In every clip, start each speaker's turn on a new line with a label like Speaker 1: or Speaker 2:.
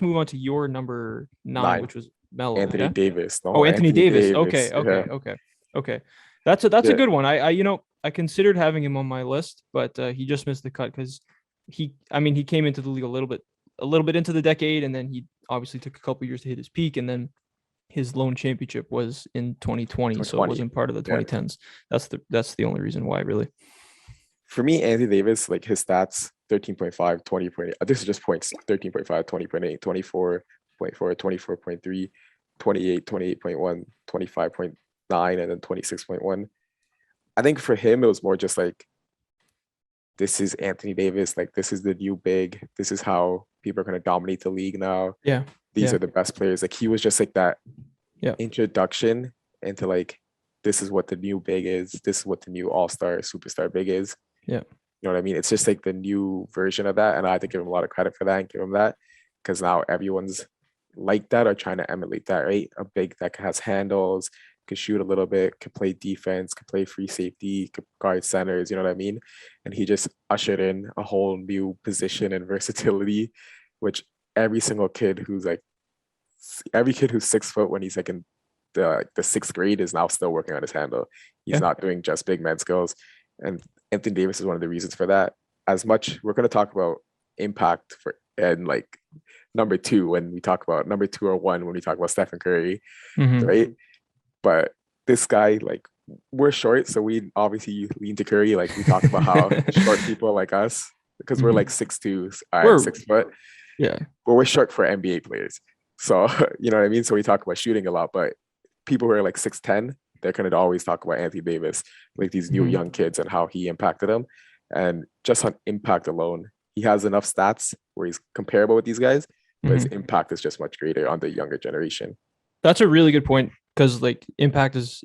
Speaker 1: move on to your number 9,
Speaker 2: Nine,
Speaker 1: which was Melo.
Speaker 2: Anthony
Speaker 1: Yeah.
Speaker 2: Davis.
Speaker 1: Oh,
Speaker 2: No,
Speaker 1: Anthony
Speaker 2: Anthony
Speaker 1: Davis.
Speaker 2: Davis.
Speaker 1: Okay,
Speaker 2: Yeah,
Speaker 1: okay, okay, okay. That's a
Speaker 2: yeah,
Speaker 1: good one. I considered having him on my list, but he just missed the cut because he came into the league a little bit into the decade, and then he obviously took a couple years to hit his peak, and then his lone championship was in 2020, so it
Speaker 2: 2020.
Speaker 1: wasn't part of the
Speaker 2: Yeah.
Speaker 1: 2010s. That's the only reason why, really.
Speaker 2: For me, Anthony Davis, like his stats 13.5, 20.8. This is just points 13.5, 20.8, 24.4, 24.3, 28, 28.1, 25.9, and then 26.1. I think for him, it was more just like, this is Anthony Davis. Like, this is the new big. This is how people are going to dominate the league now.
Speaker 1: Yeah,
Speaker 2: These
Speaker 1: yeah,
Speaker 2: are the best players. Like, he was just like that
Speaker 1: yeah,
Speaker 2: introduction into like, this is what the new big is. This is what the new all-star superstar big is.
Speaker 1: yeah.
Speaker 2: You know what I mean? It's just like the new version of that. And I have to give him a lot of credit for that and give him that, because now everyone's like that or trying to emulate that, right? A big that has handles, could shoot a little bit, could play defense, could play free safety, could guard centers, you know what I mean? And he just ushered in a whole new position and versatility, which every single kid who's like, every kid who's 6 foot when he's like in the sixth grade is now still working on his handle. He's
Speaker 1: Yeah.
Speaker 2: not doing just big man skills. And Anthony Davis is one of the reasons for that. As much we're going to talk about impact for and like number two when we talk about number 2 or 1 when we talk about Stephen Curry,
Speaker 1: Hmm.
Speaker 2: right? But this guy, like, we're short, so we obviously lean to Curry. Like we talked about how short people like us, because we're like
Speaker 1: Hmm.
Speaker 2: 6'2", all right,
Speaker 1: We're
Speaker 2: 6 foot,
Speaker 1: yeah,
Speaker 2: but we're short for NBA players. So you know what I mean. So we talk about shooting a lot, but people who are like 6'10", they're gonna always talk about Anthony Davis, like these new
Speaker 1: hmm
Speaker 2: young kids and how he impacted them. And just on impact alone, he has enough stats where he's comparable with these guys, but his
Speaker 1: hmm.
Speaker 2: impact is just much greater on the younger generation.
Speaker 1: That's a really good point because like impact is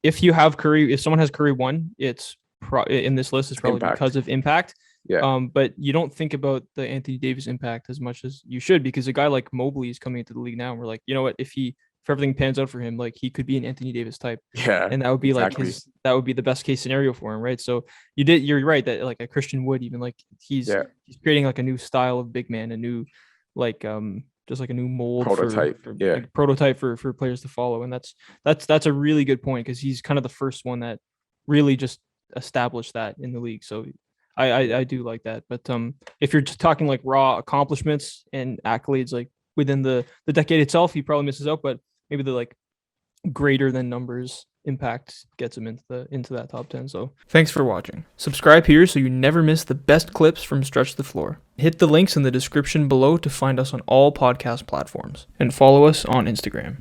Speaker 1: if you have Curry, if someone has Curry 1, in this list is
Speaker 2: It's
Speaker 1: probably
Speaker 2: impact.
Speaker 1: because of impact.
Speaker 2: Yeah.
Speaker 1: But you don't think about the Anthony Davis impact as much as you should because a guy like Mobley is coming into the league now, and we're like, you know what, if everything pans out for him, like he could be an Anthony Davis type,
Speaker 2: Yeah.
Speaker 1: and that would be like
Speaker 2: Exactly.
Speaker 1: that would be the best case scenario for him, right? So you're right that like a Christian Wood, even like
Speaker 2: Yeah.
Speaker 1: he's creating like a new style of big man, a new like just like a new mold
Speaker 2: Prototype.
Speaker 1: for
Speaker 2: Yeah.
Speaker 1: like prototype for players to follow, and that's a really good point because he's kind of the first one that really just established that in the league. So I do like that. But if you're just talking like raw accomplishments and accolades like within the decade itself, he probably misses out. But maybe the like greater than numbers impact gets him into that top 10. So thanks for watching. Subscribe here so you never miss the best clips from Stretch the Floor. Hit the links in the description below to find us on all podcast platforms and follow us on Instagram.